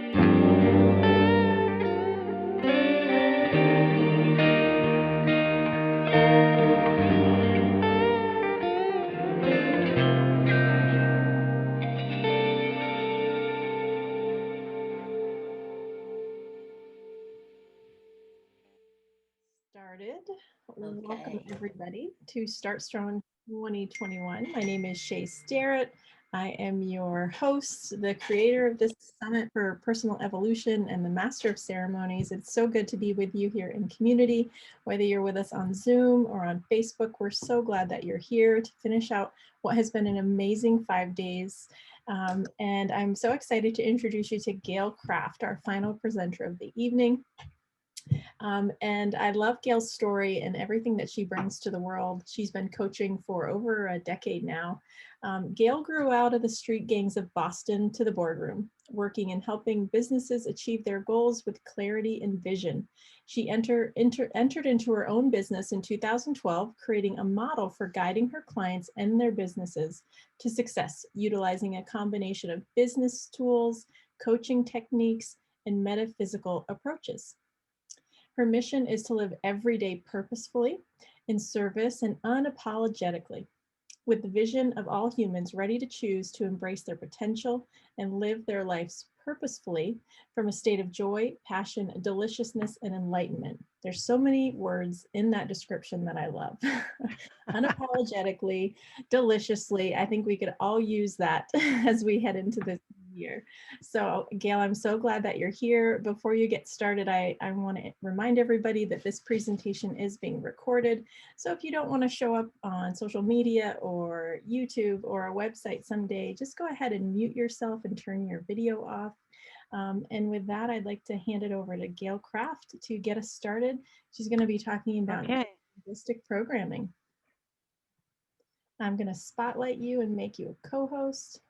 Started. Welcome everybody to Start Strong 2021. My name is Shae Sterrett. I am your host, the creator of this summit for personal evolution and the master of ceremonies. It's so good to be with you here in community, whether you're with us on Zoom or on Facebook. We're so glad that you're here to finish out what has been an amazing 5 days. And I'm so excited to introduce you to Gail Kraft, our final presenter of the evening. And I love Gail's story and everything that she brings to the world. She's been coaching for over a decade now. Gail grew out of the street gangs of Boston to the boardroom, working and helping businesses achieve their goals with clarity and vision. She entered into her own business in 2012, creating a model for guiding her clients and their businesses to success, utilizing a combination of business tools, coaching techniques, and metaphysical approaches. Her mission is to live every day purposefully, in service, and unapologetically, with the vision of all humans ready to choose to embrace their potential and live their lives purposefully from a state of joy, passion, deliciousness, and enlightenment. There's so many words in that description that I love. Unapologetically, deliciously. I think we could all use that as we head into this year. So Gail, I'm so glad that you're here. Before you get started, I want to remind everybody that this presentation is being recorded. So if you don't want to show up on social media or YouTube or a website someday, just go ahead and mute yourself and turn your video off. And with that, I'd like to hand it over to Gail Kraft to get us started. She's going to be talking about neurolinguistic programming. I'm going to spotlight you and make you a co-host.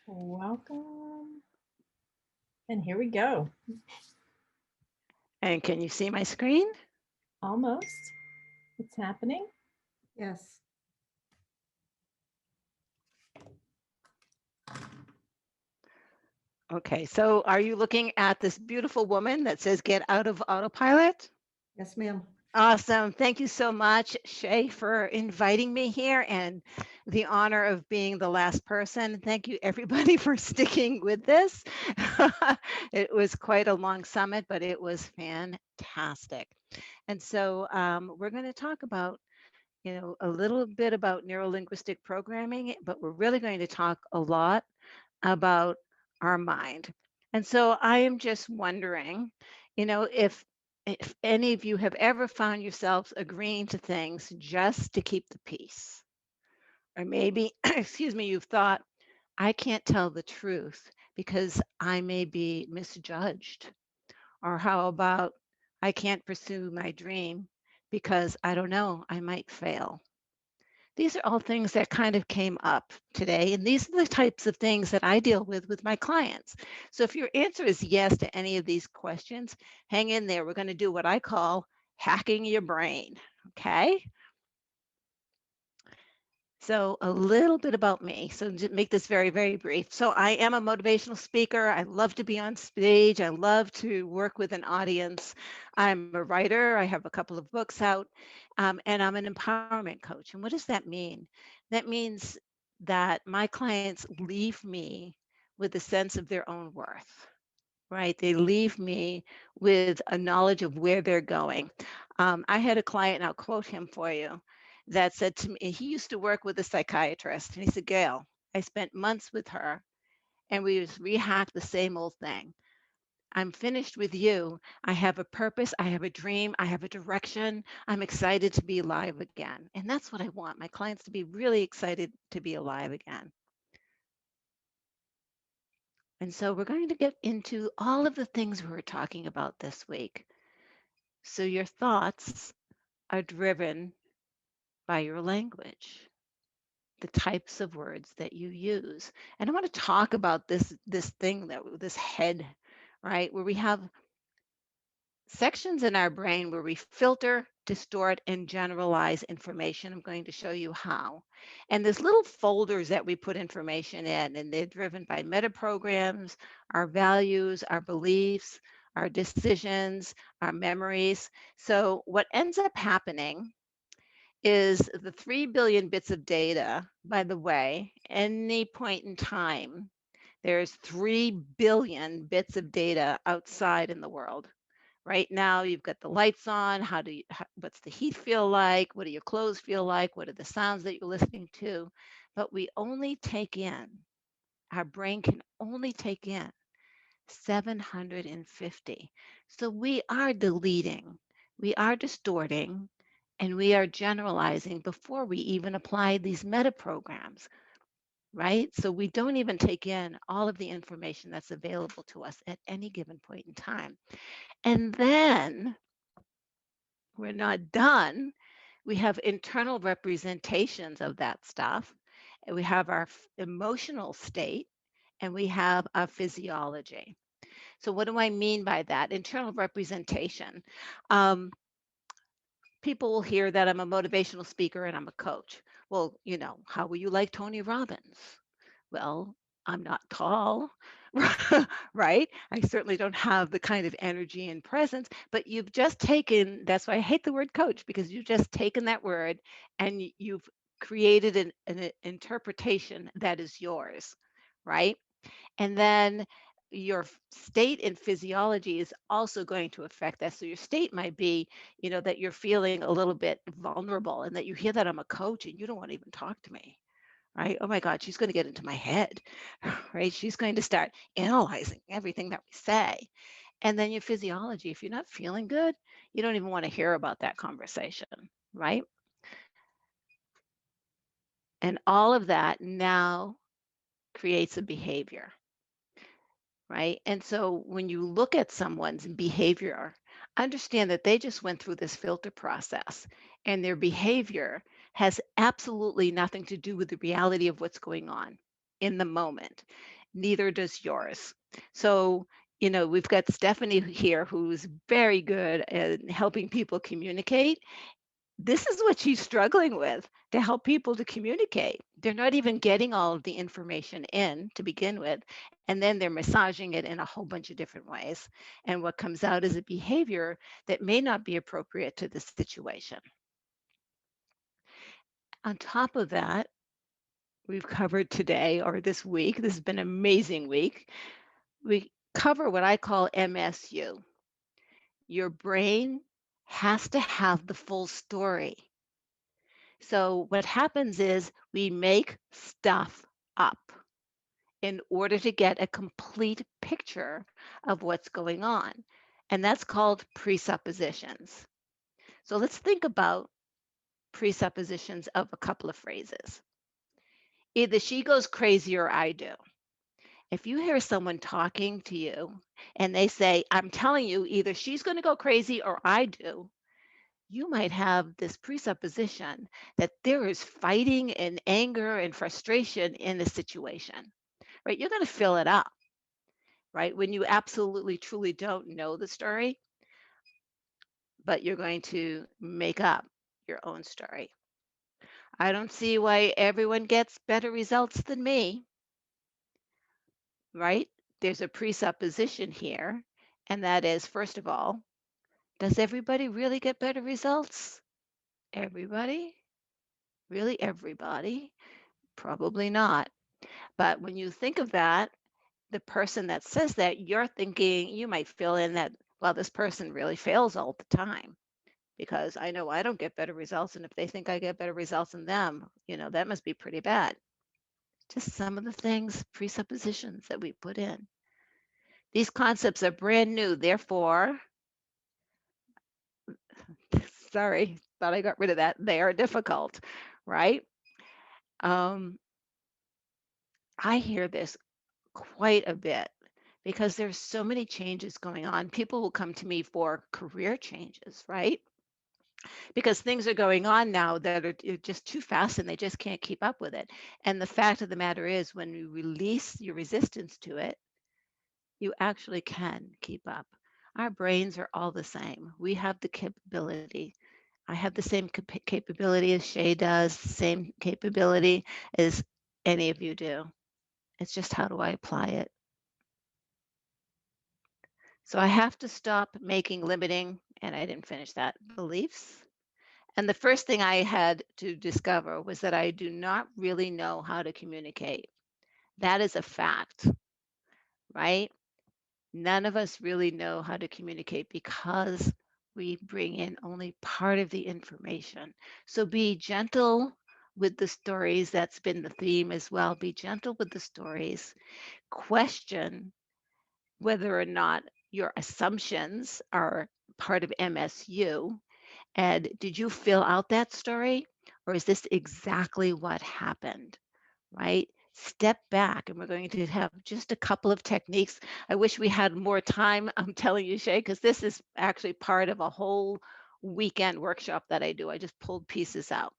Welcome. And here we go. And can you see my screen? Almost. It's happening. Yes. Okay, so are you looking at this beautiful woman that says get out of autopilot? Yes, ma'am. Awesome. Thank you so much, Shae, for inviting me here and the honor of being the last person. Thank you, everybody, for sticking with this. It was quite a long summit, but it was fantastic. And so we're going to talk about, a little bit about neurolinguistic programming, but we're really going to talk a lot about our mind. And so I am just wondering, if any of you have ever found yourselves agreeing to things just to keep the peace. Or maybe, excuse me, you've thought, I can't tell the truth because I may be misjudged. Or how about, I can't pursue my dream because I don't know, I might fail. These are all things that kind of came up today. And these are the types of things that I deal with my clients. So if your answer is yes to any of these questions, hang in there. We're going to do what I call hacking your brain. Okay. So a little bit about me. So to make this very, very brief. So I am a motivational speaker. I love to be on stage. I love to work with an audience. I'm a writer. I have a couple of books out, and I'm an empowerment coach. And what does that mean? That means that my clients leave me with a sense of their own worth. Right. They leave me with a knowledge of where they're going. I had a client, and I'll quote him for you, that said to me, he used to work with a psychiatrist, and he said, Gail, I spent months with her and we just rehacked the same old thing. I'm finished with you. I have a purpose. I have a dream. I have a direction. I'm excited to be alive again. And that's what I want my clients to be really excited to be alive again. And so we're going to get into all of the things we were talking about this week. So your thoughts are driven by your language, the types of words that you use. And I want to talk about this thing, this head, right, where we have sections in our brain where we filter distort, and generalize information. I'm going to show you how. And there's little folders that we put information in, and they're driven by meta programs, our values, our beliefs, our decisions, our memories. So what ends up happening is the 3 billion bits of data, by the way, any point in time, there's 3 billion bits of data outside in the world. Right now, you've got the lights on. What's the heat feel like? What do your clothes feel like? What are the sounds that you're listening to? But our brain can only take in 750. So we are deleting, we are distorting, and we are generalizing before we even apply these meta programs, right? So we don't even take in all of the information that's available to us at any given point in time. And then we're not done. We have internal representations of that stuff. And we have our emotional state, and we have our physiology. So what do I mean by that? Internal representation. Um, People will hear that I'm a motivational speaker and I'm a coach. Well, how will you like Tony Robbins? Well, I'm not tall, right? I certainly don't have the kind of energy and presence, but you've just taken, that's why I hate the word coach, because you've just taken that word and you've created an interpretation that is yours, right? And then your state and physiology is also going to affect that. So your state might be, that you're feeling a little bit vulnerable and that you hear that I'm a coach and you don't want to even talk to me, right? Oh my God, she's going to get into my head, right? She's going to start analyzing everything that we say. And then your physiology, if you're not feeling good, you don't even want to hear about that conversation, right? And all of that now creates a behavior. Right? And so when you look at someone's behavior, understand that they just went through this filter process and their behavior has absolutely nothing to do with the reality of what's going on in the moment. Neither does yours. So, we've got Stephanie here who's very good at helping people communicate. This is what she's struggling with, to help people to communicate. They're not even getting all of the information in to begin with, and then they're massaging it in a whole bunch of different ways. And what comes out is a behavior that may not be appropriate to the situation. On top of that, we've covered today or this week, this has been an amazing week. We cover what I call MSU. Your brain has to have the full story. So what happens is we make stuff up in order to get a complete picture of what's going on. And that's called presuppositions. So let's think about presuppositions of a couple of phrases. Either she goes crazy or I do. If you hear someone talking to you and they say, I'm telling you, either she's going to go crazy or I do, you might have this presupposition that there is fighting and anger and frustration in the situation, right? You're going to fill it up, right? When you absolutely, truly don't know the story, but you're going to make up your own story. I don't see why everyone gets better results than me, right? There's a presupposition here, and that is, first of all, does everybody really get better results? Everybody? Really, everybody? Probably not. But when you think of that, the person that says that, you're thinking, you might fill in that, well, this person really fails all the time because I know I don't get better results. And if they think I get better results than them, that must be pretty bad. Just some of the things, presuppositions that we put in. These concepts are brand new. Therefore, sorry, thought I got rid of that. They are difficult, right? I hear this quite a bit because there's so many changes going on. People will come to me for career changes, right? Because things are going on now that are just too fast and they just can't keep up with it. And the fact of the matter is, when you release your resistance to it, you actually can keep up. Our brains are all the same. We have the capability I have the same capability as Shae does, same capability as any of you do. It's just how do I apply it? So I have to stop making limiting, and I didn't finish that, beliefs. And the first thing I had to discover was that I do not really know how to communicate. That is a fact, right? None of us really know how to communicate because we bring in only part of the information. So be gentle with the stories. That's been the theme as well. Be gentle with the stories. Question whether or not your assumptions are part of MSU. And did you fill out that story? Or is this exactly what happened? Right? Step back, and we're going to have just a couple of techniques. I wish we had more time. I'm telling you, Shae, because this is actually part of a whole weekend workshop that I do. I just pulled pieces out.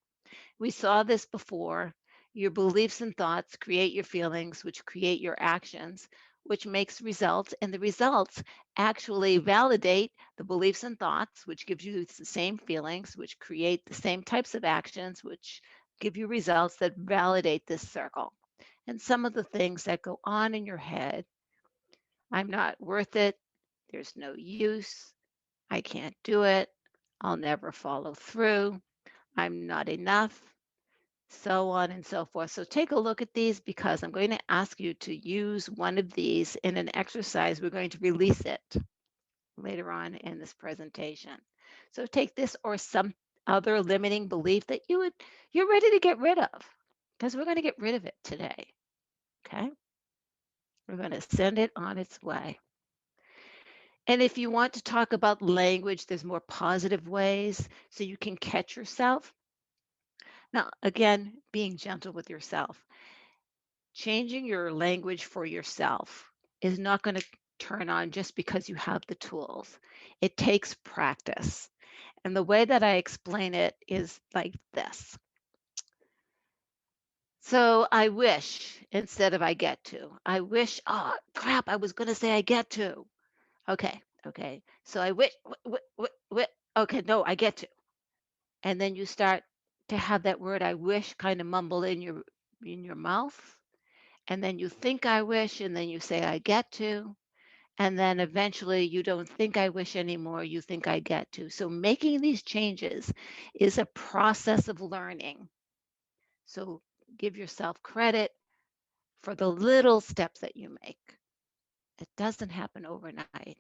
We saw this before. Your beliefs and thoughts create your feelings, which create your actions, which makes results. And the results actually validate the beliefs and thoughts, which gives you the same feelings, which create the same types of actions, which give you results that validate this circle. And some of the things that go on in your head: I'm not worth it. There's no use. I can't do it. I'll never follow through. I'm not enough, so on and so forth. So take a look at these, because I'm going to ask you to use one of these in an exercise. We're going to release it later on in this presentation. So take this or some other limiting belief that you're ready to get rid of, because we're going to get rid of it today. Okay? We're going to send it on its way. And if you want to talk about language, there's more positive ways so you can catch yourself. Now, again, being gentle with yourself. Changing your language for yourself is not going to turn on just because you have the tools. It takes practice. And the way that I explain it is like this. So I wish instead of I get to. I wish, oh crap, I was going to say I get to. Okay. So I wish, okay, no, I get to. And then you start to have that word I wish kind of mumble in your mouth. And then you think I wish, and then you say I get to. And then eventually you don't think I wish anymore, you think I get to. So making these changes is a process of learning. So give yourself credit for the little steps that you make. It doesn't happen overnight.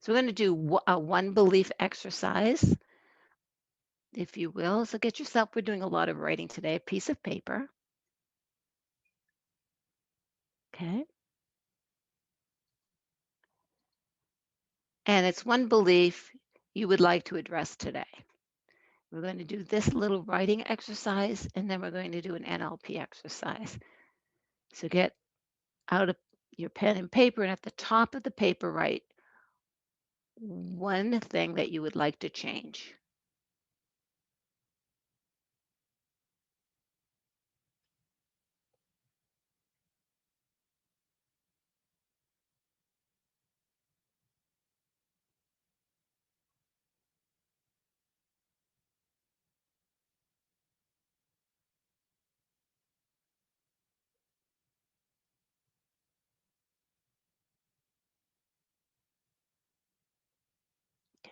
So we're going to do a one belief exercise, if you will. So get yourself, we're doing a lot of writing today, a piece of paper. Okay. And it's one belief you would like to address today. We're going to do this little writing exercise, and then we're going to do an NLP exercise. So get out of your pen and paper, and at the top of the paper, write one thing that you would like to change.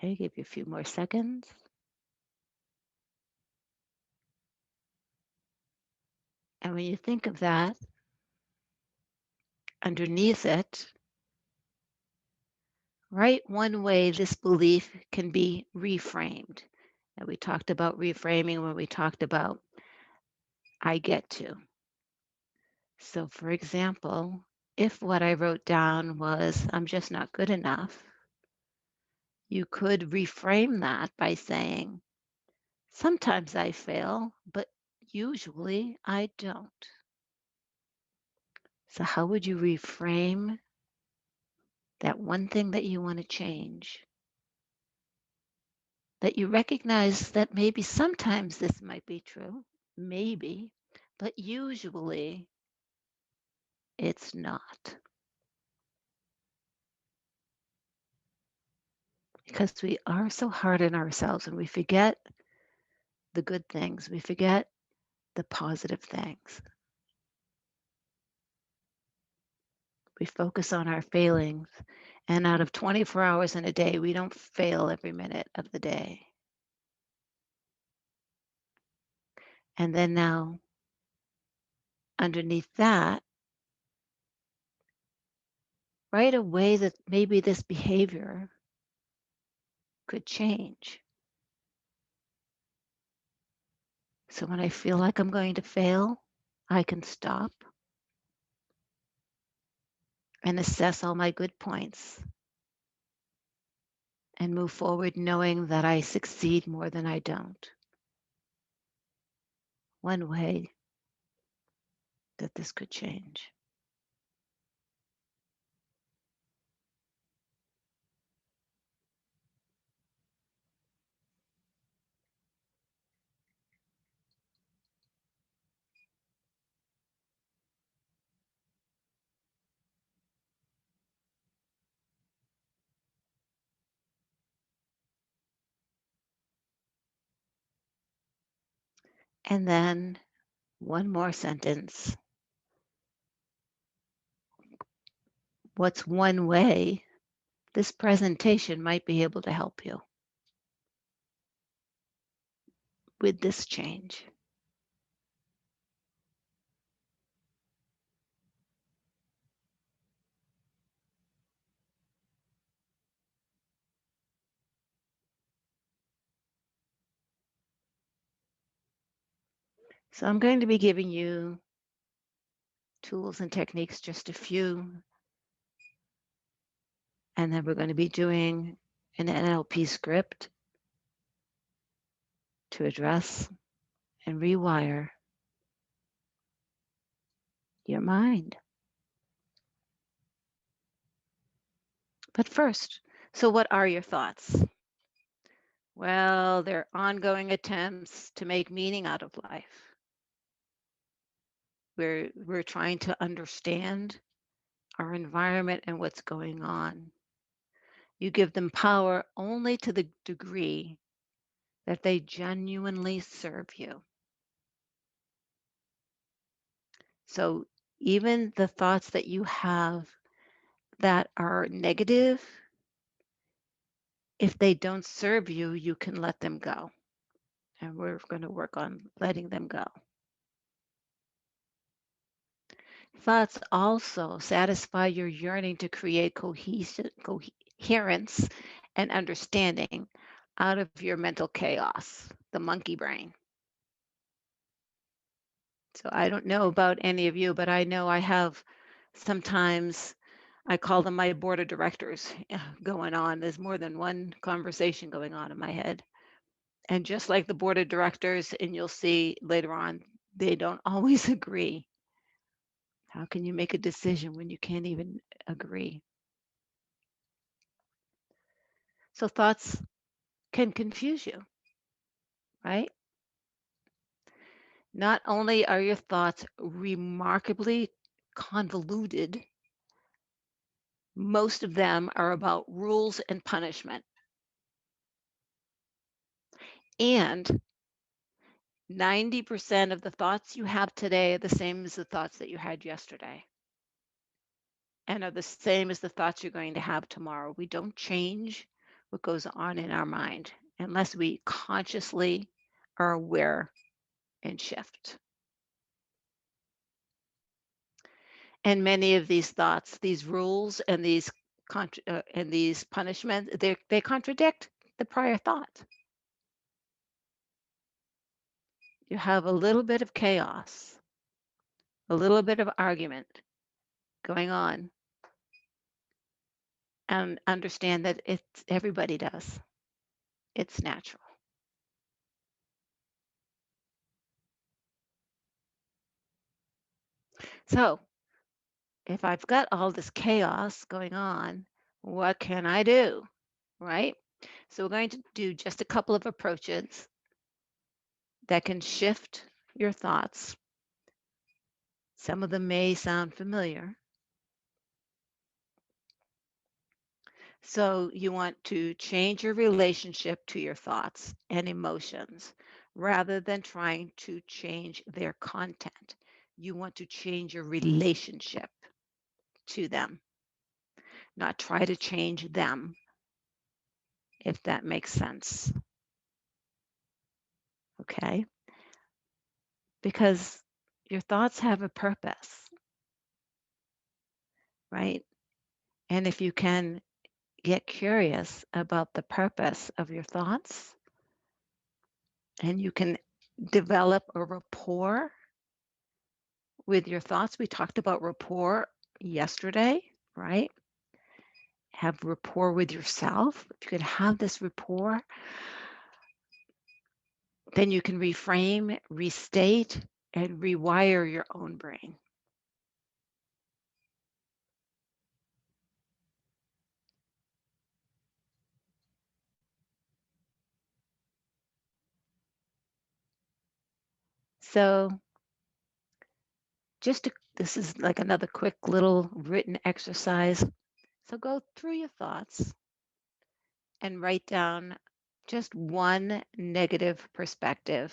Okay, give you a few more seconds. And when you think of that, underneath it, write one way this belief can be reframed. And we talked about reframing when we talked about I get to. So, for example, if what I wrote down was I'm just not good enough, you could reframe that by saying, sometimes I fail, but usually I don't. So, how would you reframe that one thing that you want to change? That you recognize that maybe sometimes this might be true, maybe, but usually it's not. because we are so hard on ourselves and we forget the good things. We forget the positive things. We focus on our failings. And out of 24 hours in a day, we don't fail every minute of the day. And then now, underneath that, right away that maybe this behavior could change. So when I feel like I'm going to fail, I can stop and assess all my good points and move forward knowing that I succeed more than I don't. One way that this could change. And then one more sentence. What's one way this presentation might be able to help you with this change? So I'm going to be giving you tools and techniques, just a few, and then we're going to be doing an NLP script to address and rewire your mind. But first, so what are your thoughts? Well, they're ongoing attempts to make meaning out of life. We're trying to understand our environment and what's going on. You give them power only to the degree that they genuinely serve you. So even the thoughts that you have that are negative, if they don't serve you, you can let them go. And we're going to work on letting them go. Thoughts also satisfy your yearning to create coherence and understanding out of your mental chaos, the monkey brain. So I don't know about any of you, but I know I have sometimes, I call them my board of directors going on. There's more than one conversation going on in my head. And just like the board of directors, and you'll see later on, they don't always agree. How can you make a decision when you can't even agree? So thoughts can confuse you, right? Not only are your thoughts remarkably convoluted, most of them are about rules and punishment. And 90% of the thoughts you have today are the same as the thoughts that you had yesterday, and are the same as the thoughts you're going to have tomorrow. We don't change what goes on in our mind unless we consciously are aware and shift. And many of these thoughts, these rules, and these punishments, they contradict the prior thought. You have a little bit of chaos, a little bit of argument going on, and understand that everybody does. It's natural. So if I've got all this chaos going on, what can I do? Right? So we're going to do just a couple of approaches that can shift your thoughts. Some of them may sound familiar. So you want to change your relationship to your thoughts and emotions rather than trying to change their content. You want to change your relationship to them, not try to change them, if that makes sense. Okay? Because your thoughts have a purpose, right? And if you can get curious about the purpose of your thoughts and you can develop a rapport with your thoughts. We talked about rapport yesterday, right? Have rapport with yourself. If you could have this rapport, then you can reframe, restate, and rewire your own brain. So this is like another quick little written exercise. So go through your thoughts and write down just one negative perspective.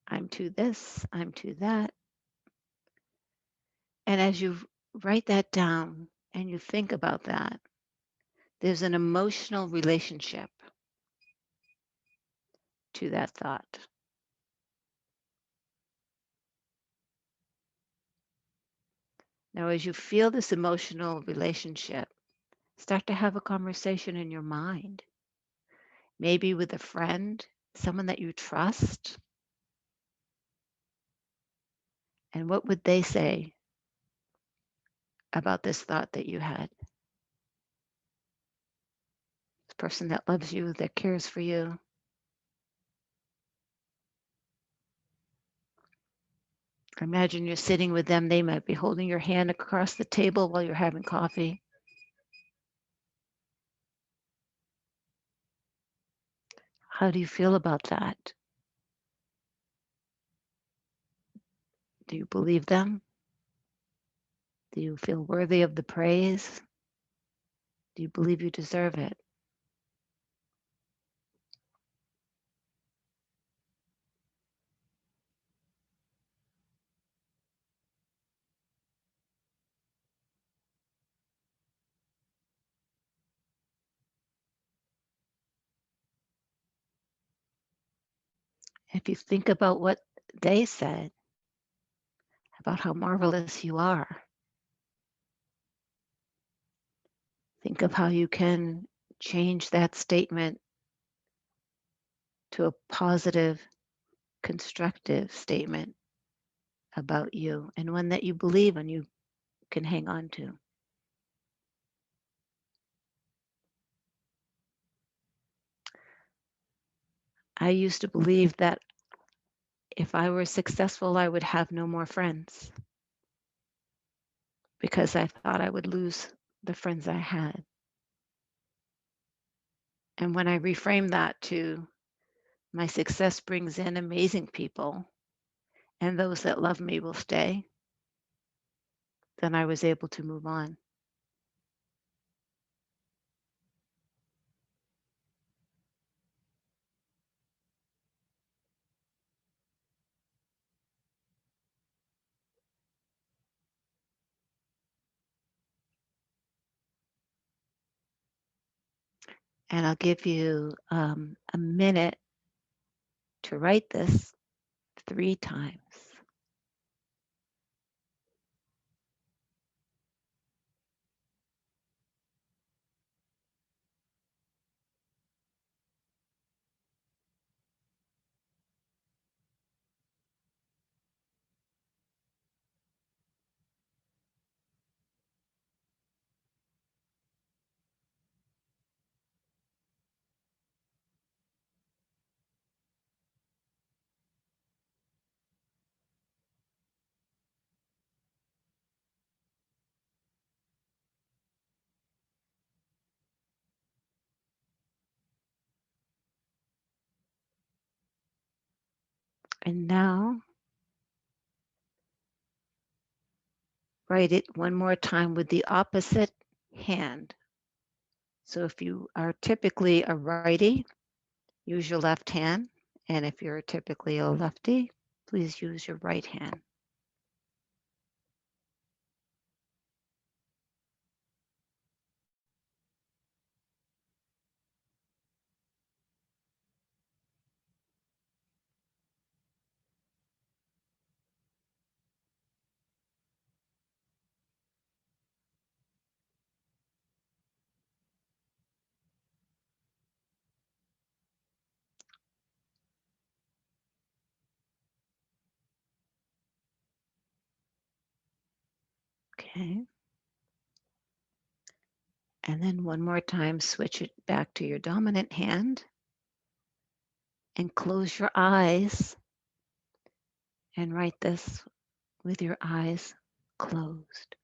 I'm to this, I'm to that. And as you write that down and you think about that, there's an emotional relationship to that thought. Now, as you feel this emotional relationship, start to have a conversation in your mind, maybe with a friend, someone that you trust. And what would they say about this thought that you had? This person that loves you, that cares for you. Imagine you're sitting with them. They might be holding your hand across the table while you're having coffee. How do you feel about that? Do you believe them? Do you feel worthy of the praise? Do you believe you deserve it? If you think about what they said about how marvelous you are, think of how you can change that statement to a positive, constructive statement about you and one that you believe and you can hang on to. I used to believe that if I were successful, I would have no more friends because I thought I would lose the friends I had. And when I reframed that to my success brings in amazing people and those that love me will stay, then I was able to move on. And I'll give you a minute to write this 3 times. And now write it one more time with the opposite hand. So if you are typically a righty, use your left hand. And if you're typically a lefty, please use your right hand. Okay. And then one more time, switch it back to your dominant hand and close your eyes and write this with your eyes closed.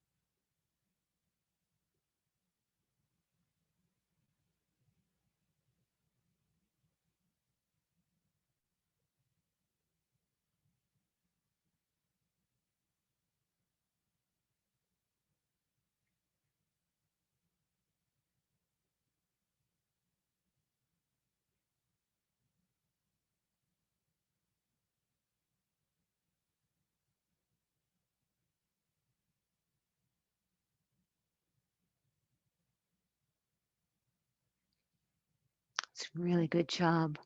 It's a really good job.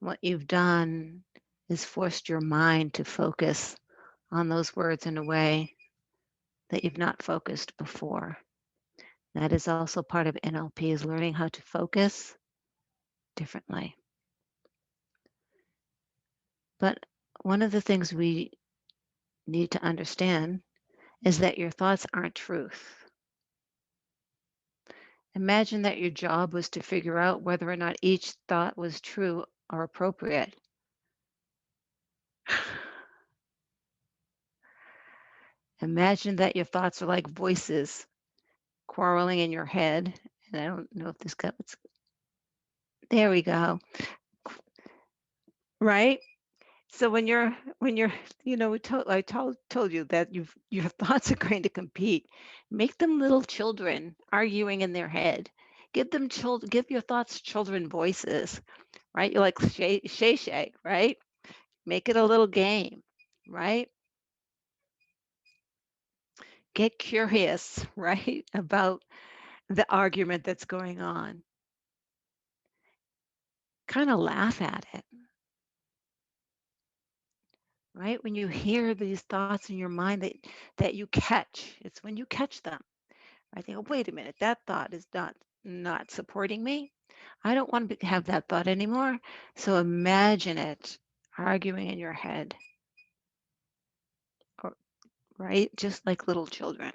What you've done is forced your mind to focus on those words in a way that you've not focused before. That is also part of NLP, is learning how to focus differently. But one of the things we need to understand is that your thoughts aren't truth. Imagine that your job was to figure out whether or not each thought was true or appropriate. Imagine that your thoughts are like voices quarreling in your head. And I don't know if this got, there we go. Right? So when you're, I told you that your thoughts are going to compete. Make them little children arguing in their head. Give your thoughts children voices, right? You're like Shay, right? Make it a little game, right? Get curious, right, about the argument that's going on. Kind of laugh at it, right? When you hear these thoughts in your mind that you catch, it's when you catch them. I think, oh, wait a minute, that thought is not supporting me. I don't want to have that thought anymore. So imagine it arguing in your head, or, right? Just like little children.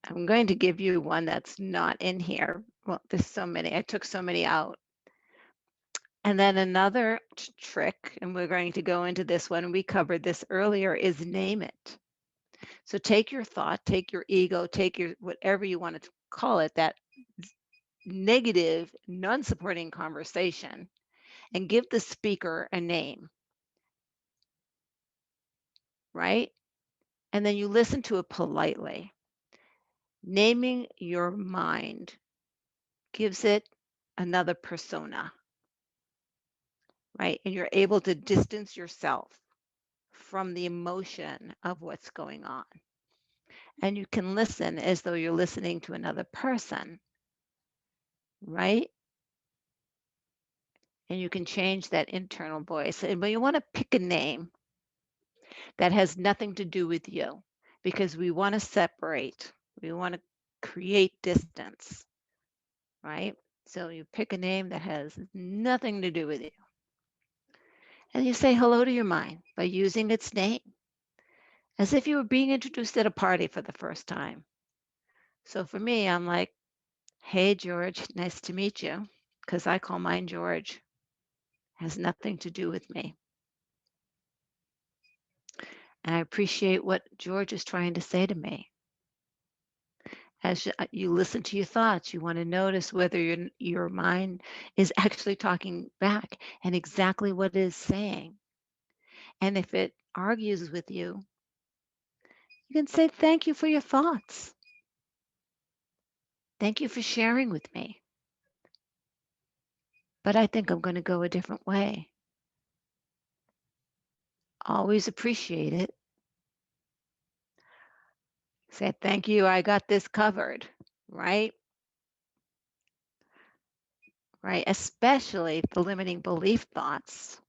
I'm going to give you one that's not in here. Well, there's so many. I took so many out. And then another trick, and we're going to go into this one, we covered this earlier, is name it. So take your thought, take your ego, take your whatever you want to call it, that negative, non-supporting conversation, and give the speaker a name, right? And then you listen to it politely. Naming your mind gives it another persona, right? And you're able to distance yourself from the emotion of what's going on. And you can listen as though you're listening to another person, right? And you can change that internal voice. And when you want to pick a name that has nothing to do with you, because we want to separate, we want to create distance, right? So you pick a name that has nothing to do with you. And you say hello to your mind by using its name, as if you were being introduced at a party for the first time. So for me, I'm like, hey, George, nice to meet you, because I call mine George. Has nothing to do with me. And I appreciate what George is trying to say to me. As you listen to your thoughts, you want to notice whether your mind is actually talking back and exactly what it is saying. And if it argues with you can say, thank you for your thoughts. Thank you for sharing with me. But I think I'm going to go a different way. Always appreciate it. Say, thank you, I got this covered, right? Right, especially the limiting belief thoughts.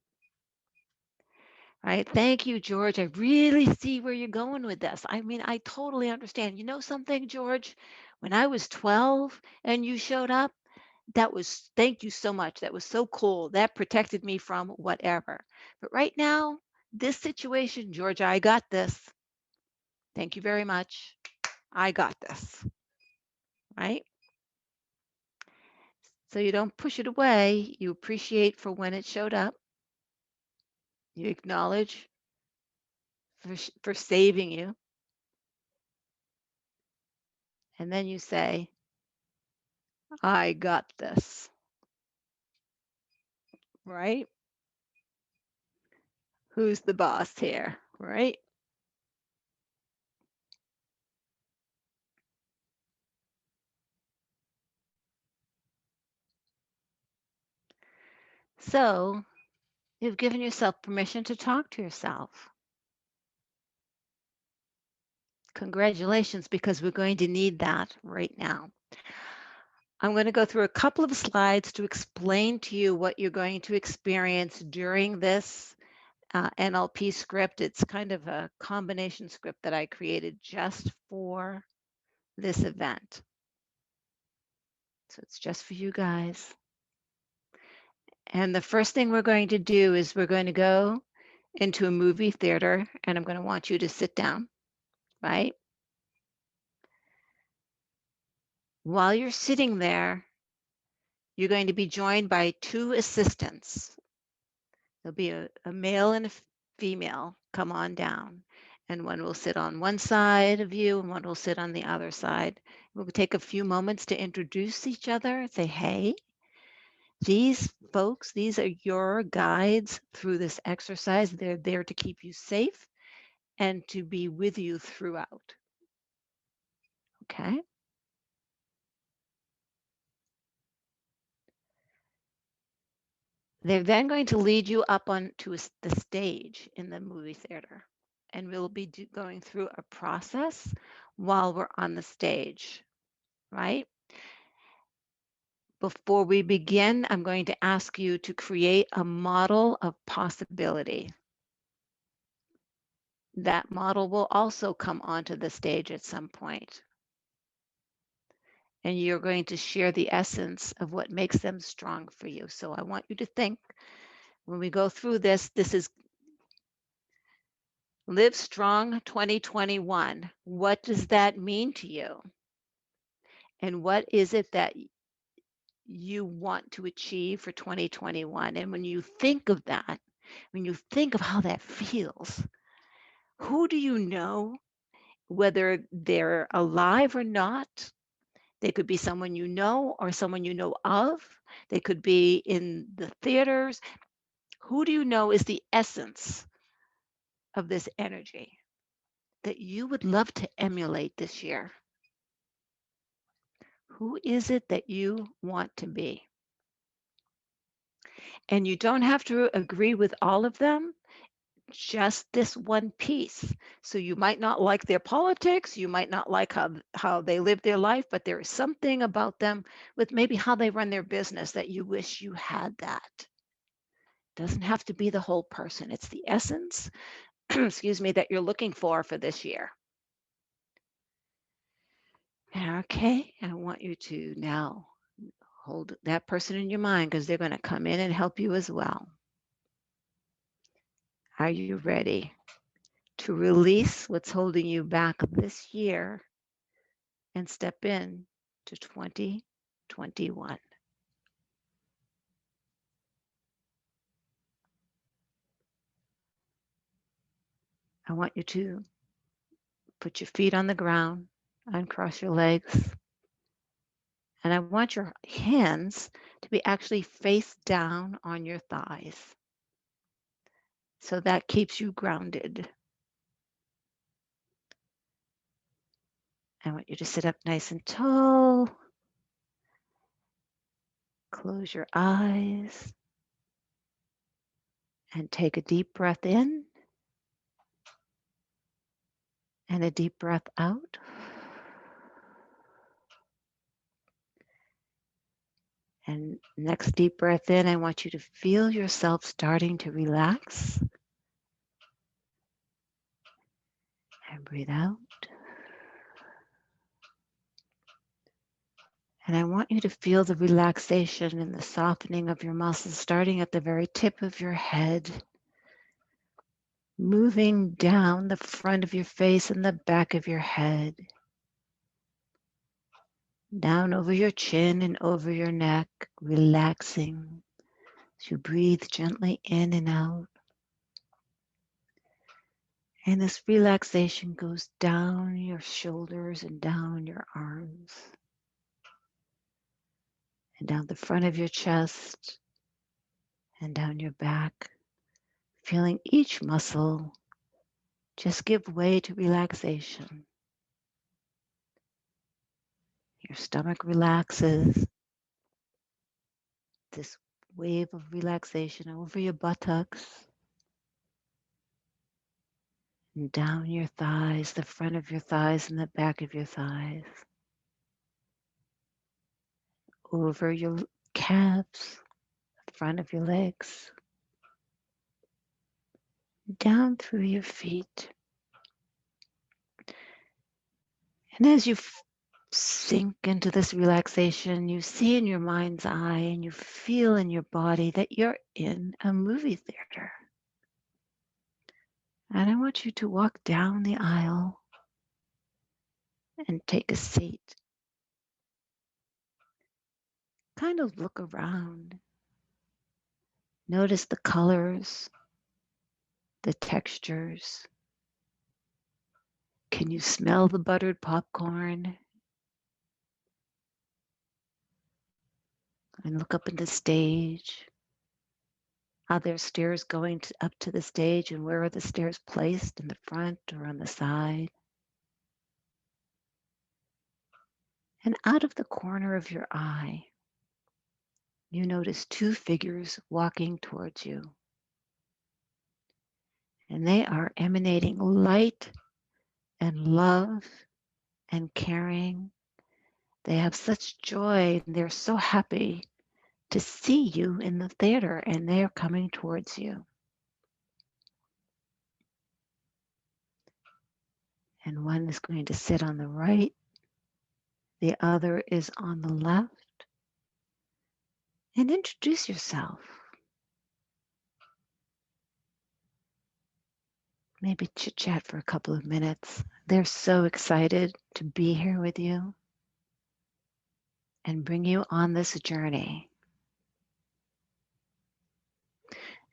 Right, thank you, George. I really see where you're going with this. I mean, I totally understand. You know something, George? When I was 12 and you showed up, thank you so much. That was so cool. That protected me from whatever. But right now, this situation, George, I got this. Thank you very much. I got this. Right? So you don't push it away. You appreciate for when it showed up. You acknowledge for saving you. And then you say, I got this. Right? Who's the boss here? Right? So you've given yourself permission to talk to yourself. Congratulations, because we're going to need that right now. I'm going to go through a couple of slides to explain to you what you're going to experience during this NLP script. It's kind of a combination script that I created just for this event. So it's just for you guys. And the first thing we're going to do is we're going to go into a movie theater, and I'm going to want you to sit down, right? While you're sitting there, you're going to be joined by two assistants. There'll be a male and a female come on down, and one will sit on one side of you and one will sit on the other side. We'll take a few moments to introduce each other and say, hey, these folks, these are your guides through this exercise. They're there to keep you safe and to be with you throughout. Okay? They're then going to lead you up onto the stage in the movie theater. And we'll be going through a process while we're on the stage, right? Before we begin, I'm going to ask you to create a model of possibility. That model will also come onto the stage at some point. And you're going to share the essence of what makes them strong for you. So I want you to think, when we go through this, this is Live Strong 2021. What does that mean to you? And what is it that you want to achieve for 2021? And when you think of that, when you think of how that feels, who do you know, whether they're alive or not? They could be someone you know or someone you know of. They could be in the theaters. Who do you know is the essence of this energy that you would love to emulate this year? Who is it that you want to be? And you don't have to agree with all of them, just this one piece. So you might not like their politics, you might not like how they live their life, but there is something about them with maybe how they run their business that you wish you had that. Doesn't have to be the whole person. It's the essence, excuse me, that you're looking for this year. Okay, I want you to now hold that person in your mind because they're going to come in and help you as well. Are you ready to release what's holding you back this year and step in to 2021? I want you to put your feet on the ground. Uncross your legs. And I want your hands to be actually face down on your thighs. So that keeps you grounded. I want you to sit up nice and tall. Close your eyes and take a deep breath in and a deep breath out. And next deep breath in, I want you to feel yourself starting to relax. And breathe out. And I want you to feel the relaxation and the softening of your muscles starting at the very tip of your head, moving down the front of your face and the back of your head, down over your chin and over your neck, relaxing as you breathe gently in and out. And this relaxation goes down your shoulders and down your arms and down the front of your chest and down your back, feeling each muscle just give way to relaxation. Your stomach relaxes, this wave of relaxation over your buttocks and down your thighs, the front of your thighs and the back of your thighs, over your calves, the front of your legs, down through your feet. And as you sink into this relaxation, you see in your mind's eye and you feel in your body that you're in a movie theater. And I want you to walk down the aisle and take a seat. Kind of look around. Notice the colors, the textures. Can you smell the buttered popcorn? And look up at the stage. Are there stairs going up to the stage, and where are the stairs placed, in the front or on the side? And out of the corner of your eye, you notice two figures walking towards you. And they are emanating light and love and caring. They have such joy and they're so happy to see you in the theater, and they are coming towards you. And one is going to sit on the right, the other is on the left. And introduce yourself. Maybe chit chat for a couple of minutes. They're so excited to be here with you and bring you on this journey.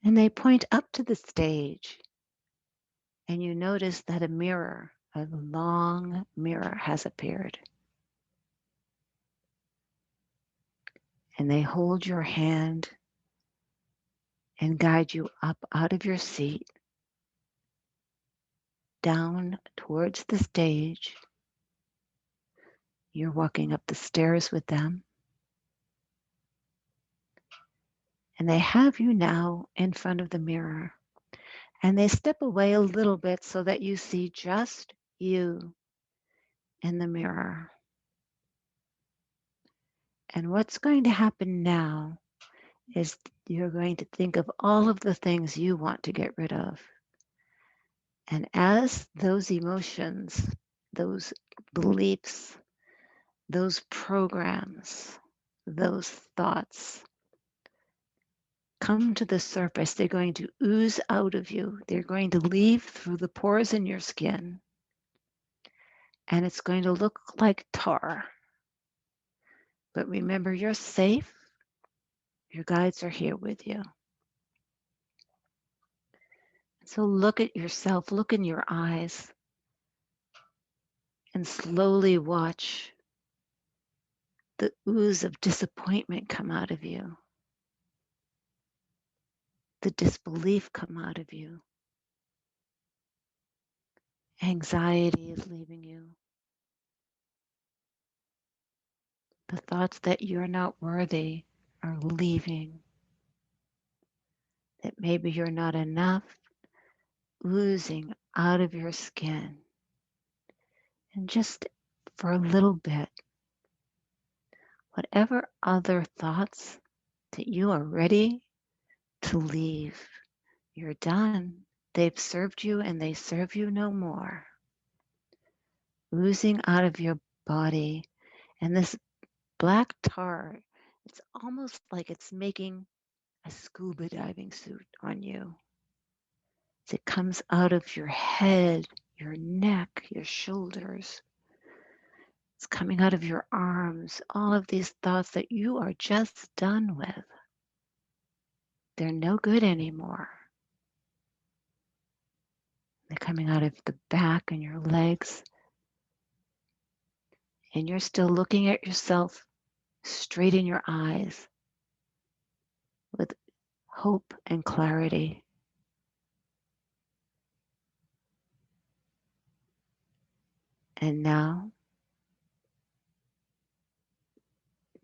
And they point up to the stage, and you notice that a mirror, a long mirror, has appeared. And they hold your hand and guide you up out of your seat, down towards the stage. You're walking up the stairs with them. And they have you now in front of the mirror. And they step away a little bit so that you see just you in the mirror. And what's going to happen now is you're going to think of all of the things you want to get rid of. And as those emotions, those beliefs, those programs, those thoughts come to the surface, they're going to ooze out of you. They're going to leave through the pores in your skin. And it's going to look like tar. But remember, you're safe. Your guides are here with you. So look at yourself, look in your eyes, and slowly watch the ooze of disappointment come out of you, the disbelief come out of you. Anxiety is leaving you. The thoughts that you're not worthy are leaving, that maybe you're not enough, oozing out of your skin. And just for a little bit, whatever other thoughts that you are ready to leave, you're done. They've served you and they serve you no more. Oozing out of your body. And this black tar, it's almost like it's making a scuba diving suit on you. As it comes out of your head, your neck, your shoulders. It's coming out of your arms, all of these thoughts that you are just done with. They're no good anymore. They're coming out of the back and your legs. And you're still looking at yourself straight in your eyes with hope and clarity. And now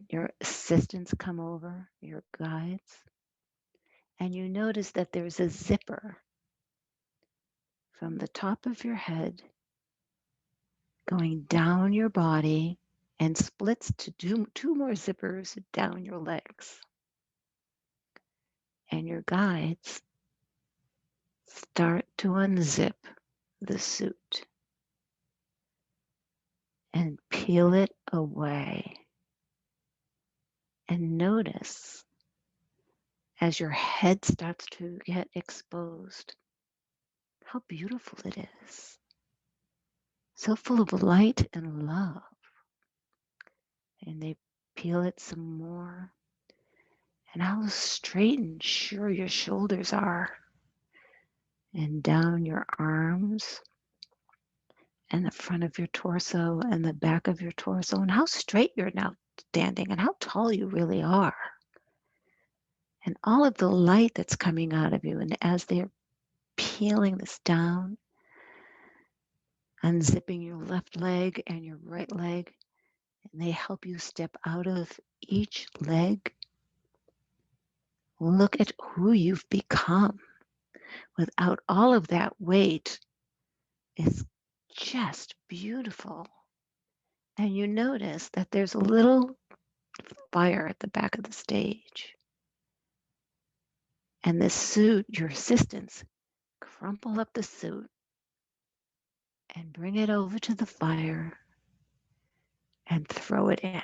your assistants come over, your guides, and you notice that there's a zipper from the top of your head going down your body and splits to two more zippers down your legs. And your guides start to unzip the suit and peel it away. And notice as your head starts to get exposed how beautiful it is. So full of light and love. And they peel it some more. And how straight and sure your shoulders are. And down your arms. And the front of your torso and the back of your torso. And how straight you're now standing. And how tall you really are. And all of the light that's coming out of you. And as they're peeling this down, unzipping your left leg and your right leg, and they help you step out of each leg. Look at who you've become without all of that weight. It's just beautiful. And you notice that there's a little fire at the back of the stage. And the suit, your assistants, crumple up the suit and bring it over to the fire and throw it in.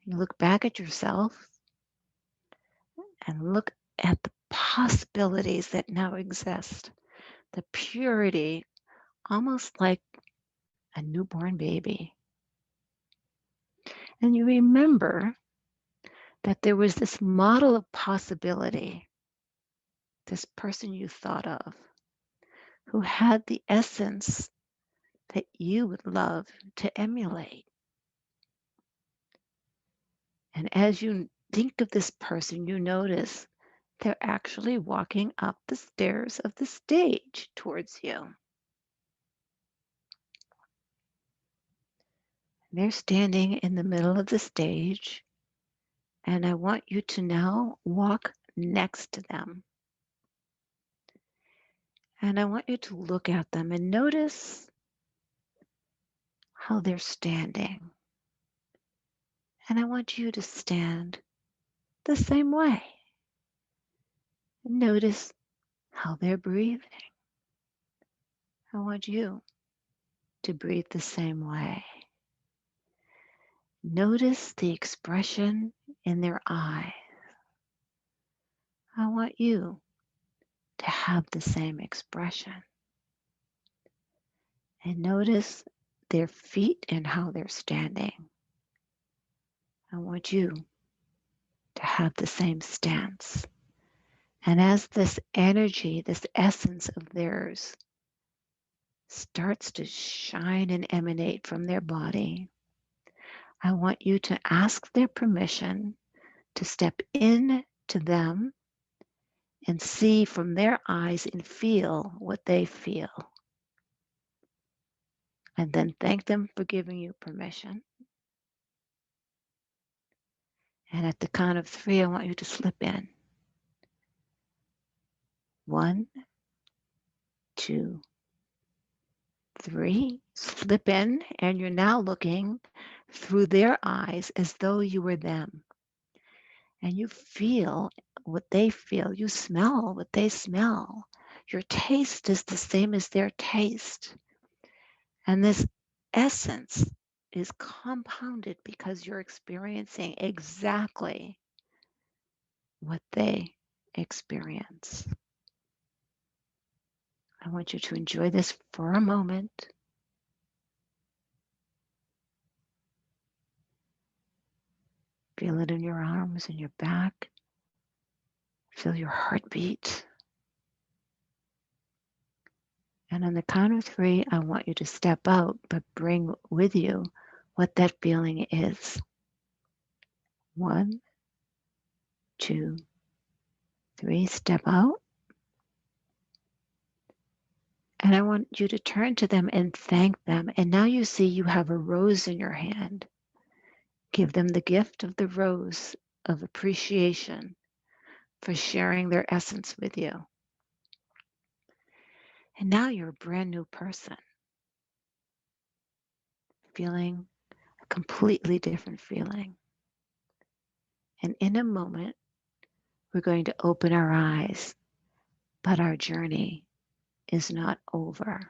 You look back at yourself and look at the possibilities that now exist. The purity, almost like a newborn baby. And you remember that there was this model of possibility, this person you thought of, who had the essence that you would love to emulate. And as you think of this person, you notice they're actually walking up the stairs of the stage towards you. They're standing in the middle of the stage, and I want you to now walk next to them. And I want you to look at them and notice how they're standing. And I want you to stand the same way. Notice how they're breathing. I want you to breathe the same way. Notice the expression in their eyes. I want you to have the same expression. And notice their feet and how they're standing. I want you to have the same stance. And as this energy, this essence of theirs starts to shine and emanate from their body, I want you to ask their permission to step in to them and see from their eyes and feel what they feel. And then thank them for giving you permission. And at the count of 3, I want you to slip in. 1, 2, 3. Slip in, and you're now looking through their eyes as though you were them. And you feel what they feel. You smell what they smell. Your taste is the same as their taste. And this essence is compounded because you're experiencing exactly what they experience. I want you to enjoy this for a moment. Feel it in your arms and your back. Feel your heartbeat. And on the count of 3, I want you to step out, but bring with you what that feeling is. 1, 2, 3. Step out. And I want you to turn to them and thank them. And now you see you have a rose in your hand. Give them the gift of the rose of appreciation for sharing their essence with you. And now you're a brand new person, feeling a completely different feeling. And in a moment, we're going to open our eyes, but our journey is not over.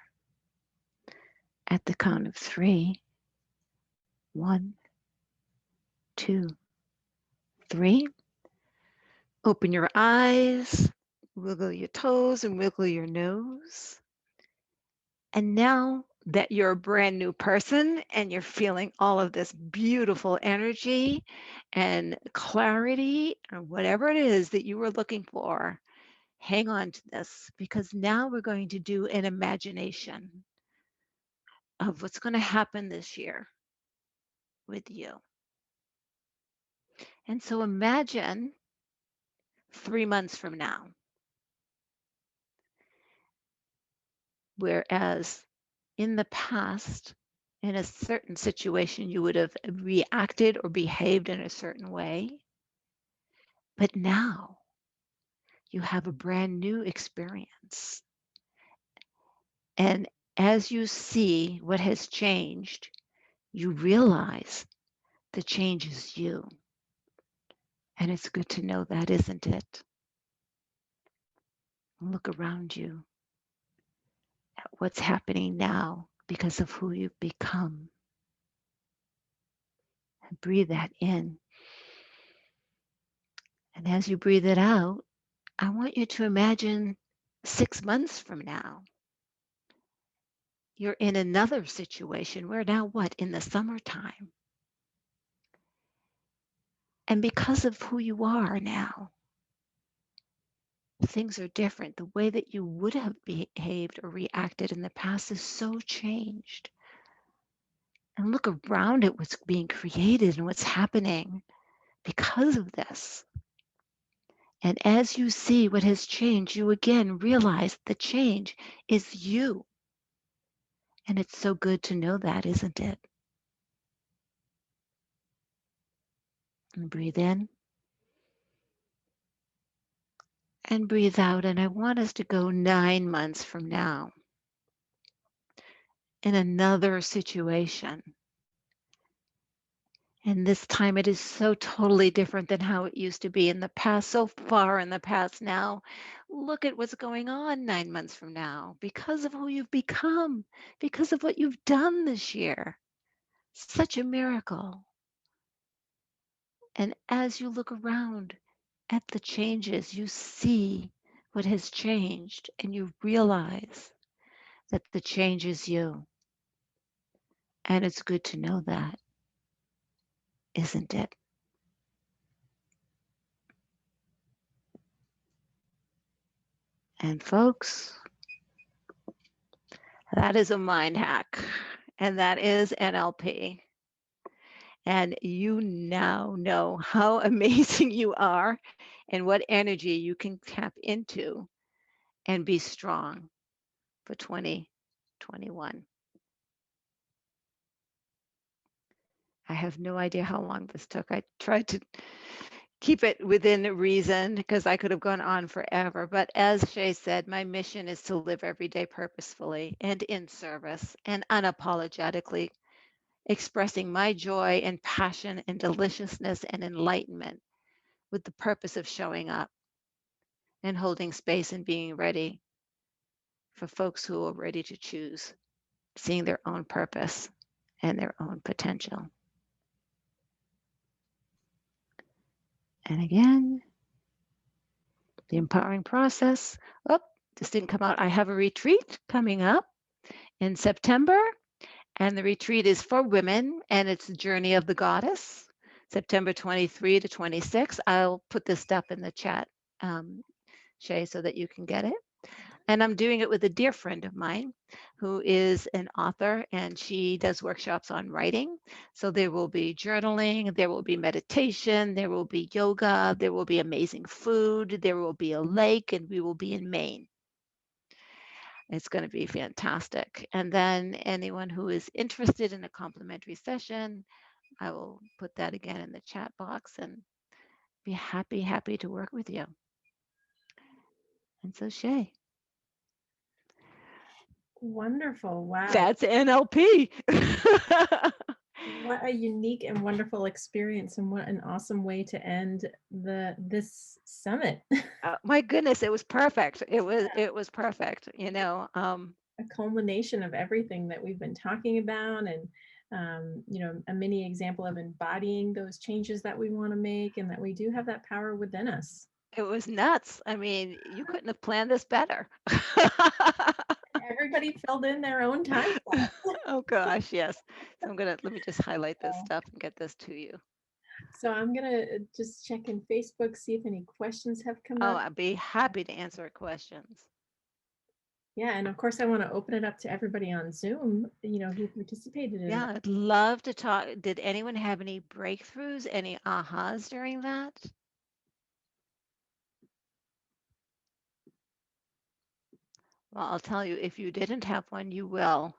At the count of 3, 1, 2, 3. Open your eyes, wiggle your toes and wiggle your nose. And now that you're a brand new person and you're feeling all of this beautiful energy and clarity or whatever it is that you were looking for, hang on to this, because now we're going to do an imagination of what's going to happen this year with you. And so imagine 3 months from now, whereas in the past, in a certain situation, you would have reacted or behaved in a certain way. But now you have a brand new experience. And as you see what has changed, you realize the change is you. And it's good to know that, isn't it? Look around you at what's happening now because of who you've become. And breathe that in. And as you breathe it out, I want you to imagine 6 months from now, you're in another situation. We're now what? In the summertime. And because of who you are now, things are different. The way that you would have behaved or reacted in the past is so changed. And look around at what's being created and what's happening because of this. And as you see what has changed, you again realize the change is you. And it's so good to know that, isn't it? And breathe in. And breathe out. And I want us to go 9 months from now in another situation. And this time it is so totally different than how it used to be in the past, so far in the past now. Look at what's going on 9 months from now because of who you've become, because of what you've done this year. Such a miracle. And as you look around at the changes, you see what has changed and you realize that the change is you. And it's good to know that, isn't it? And folks, that is a mind hack, and that is NLP. And you now know how amazing you are and what energy you can tap into and be strong for 2021. I have no idea how long this took. I tried to keep it within reason because I could have gone on forever. But as Shae said, my mission is to live every day purposefully and in service and unapologetically, expressing my joy and passion and deliciousness and enlightenment with the purpose of showing up and holding space and being ready for folks who are ready to choose, seeing their own purpose and their own potential. And again, the empowering process. Oh, this didn't come out. I have a retreat coming up in September, and the retreat is for women, and it's the Journey of the Goddess, September 23 to 26. I'll put this stuff in the chat, Shae, so that you can get it. And I'm doing it with a dear friend of mine who is an author, and she does workshops on writing. So there will be journaling, there will be meditation, there will be yoga, there will be amazing food, there will be a lake, and we will be in Maine. It's going to be fantastic. And then anyone who is interested in a complimentary session, I will put that again in the chat box and be happy to work with you. And so Shae. Wonderful. Wow. That's NLP. What a unique and wonderful experience, and what an awesome way to end this summit. My goodness, it was perfect. It was perfect. A culmination of everything that we've been talking about, and a mini example of embodying those changes that we want to make, and that we do have that power within us. It was nuts. I mean, you couldn't have planned this better. Everybody filled in their own time. Oh gosh, yes. So let me just highlight this stuff and get this to you. So I'm gonna just check in Facebook, see if any questions have come Oh, up. I'd be happy to answer questions. Yeah, and of course I want to open it up to everybody on Zoom, who participated in Yeah, that. I'd love to talk. Did anyone have any breakthroughs, any ahas during that? Well, I'll tell you, if you didn't have one, you will.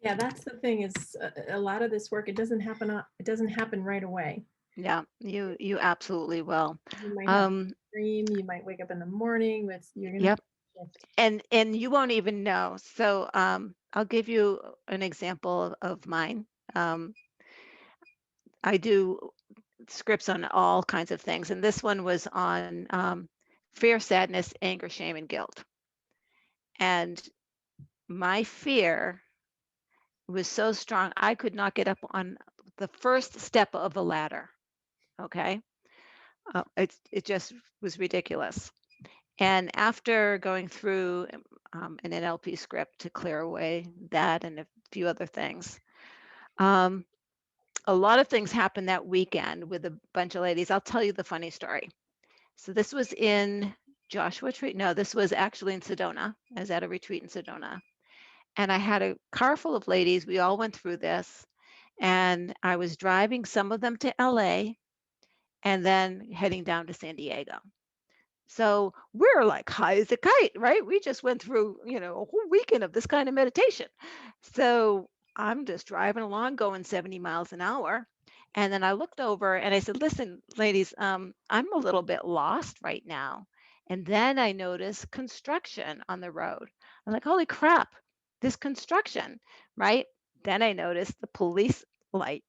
Yeah, that's the thing, is a lot of this work, it doesn't happen right away. Yeah, you absolutely will. You might have a dream, you might wake up in the morning you're gonna Yep. And you won't even know. So I'll give you an example of mine. I do scripts on all kinds of things, and this one was on fear, sadness, anger, shame, and guilt. And my fear was so strong, I could not get up on the first step of the ladder. Okay. It just was ridiculous. And after going through an NLP script to clear away that and a few other things, a lot of things happened that weekend with a bunch of ladies. I'll tell you the funny story. So this was in Joshua Tree. No, this was actually in Sedona. I was at a retreat in Sedona. And I had a car full of ladies. We all went through this. And I was driving some of them to LA and then heading down to San Diego. So we're like high as a kite, right? We just went through, a whole weekend of this kind of meditation. So I'm just driving along, going 70 miles an hour. And then I looked over and I said, listen, ladies, I'm a little bit lost right now. And then I noticed construction on the road. I'm like, holy crap, this construction, right? Then I noticed the police light.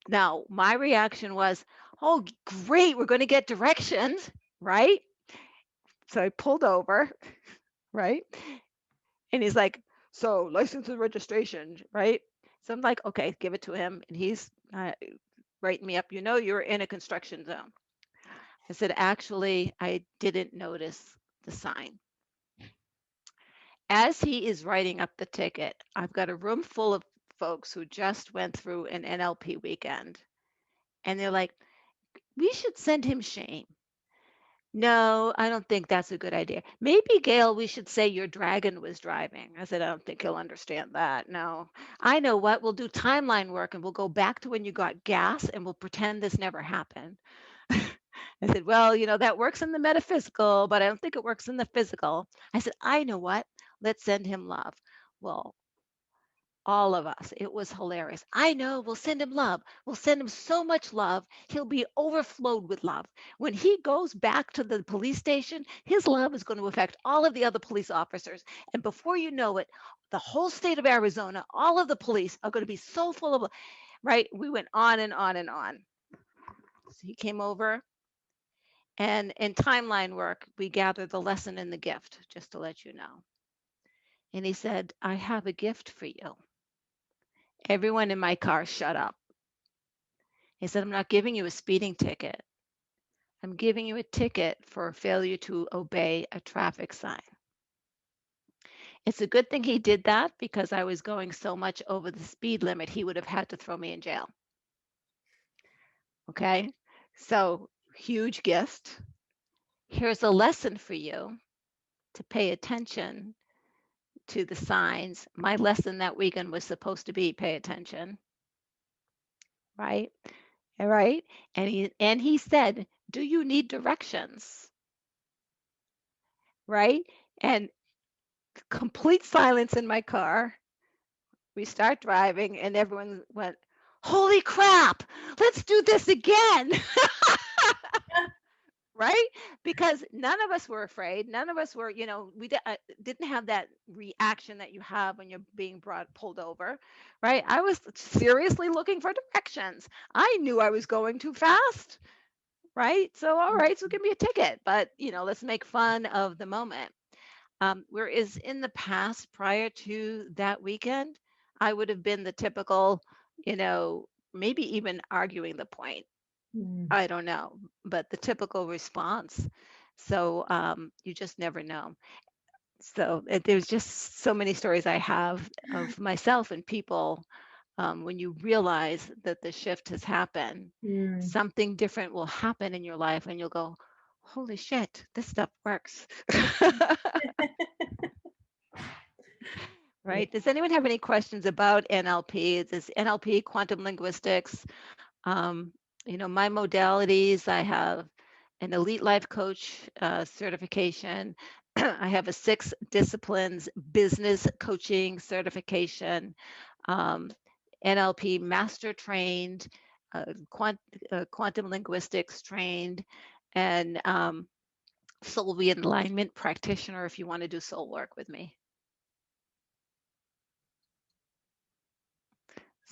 Now, my reaction was, oh, great, we're going to get directions, right? So I pulled over, right? And he's like, so license and registration, right? So I'm like, okay, give it to him. And he's writing me up, you're in a construction zone. I said, actually, I didn't notice the sign. As he is writing up the ticket, I've got a room full of folks who just went through an NLP weekend. And they're like, we should send him shame. No, I don't think that's a good idea. Maybe, Gail, we should say your dragon was driving. I said, I don't think he'll understand that. No. I know what. We'll do timeline work and we'll go back to when you got gas and we'll pretend this never happened. I said, well, that works in the metaphysical, but I don't think it works in the physical. I said, I know what. Let's send him love. Well, all of us. It was hilarious. I know. We'll send him love. We'll send him so much love. He'll be overflowed with love. When he goes back to the police station, his love is going to affect all of the other police officers. And before you know it, the whole state of Arizona, all of the police are going to be so full of, right? We went on and on and on. So he came over. And in timeline work, we gather the lesson and the gift, just to let you know. And he said, I have a gift for you. Everyone in my car shut up. He said, I'm not giving you a speeding ticket. I'm giving you a ticket for failure to obey a traffic sign. It's a good thing he did that because I was going so much over the speed limit, he would have had to throw me in jail. Okay, so huge gift. Here's a lesson for you to pay attention to the signs. My lesson that weekend was supposed to be pay attention, right? All right. And he said, do you need directions? Right? And complete silence in my car. We start driving and everyone went, holy crap, let's do this again. Right? Because none of us were afraid. None of us were, we didn't have that reaction that you have when you're being pulled over, right? I was seriously looking for directions. I knew I was going too fast, right? So, all right, so give me a ticket, but, let's make fun of the moment. Whereas in the past, prior to that weekend, I would have been the typical, maybe even arguing the point. I don't know, but the typical response. So you just never know. So there's just so many stories I have of myself and people when you realize that the shift has happened, something different will happen in your life and you'll go, holy shit, this stuff works. Right? Does anyone have any questions about NLP? Is NLP quantum linguistics? My modalities, I have an elite life coach certification. I have a 6 disciplines business coaching certification, NLP master trained, quantum linguistics trained, and soul realignment practitioner if you want to do soul work with me.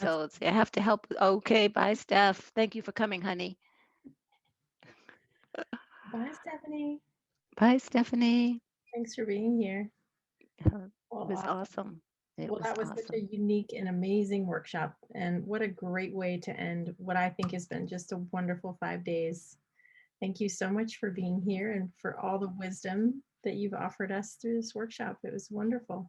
So let's see, I have to help. Okay, bye, Steph. Thank you for coming, honey. Bye, Stephanie. Bye, Stephanie. Thanks for being here. It was awesome. That was such a unique and amazing workshop. And what a great way to end what I think has been just a wonderful 5 days. Thank you so much for being here and for all the wisdom that you've offered us through this workshop. It was wonderful.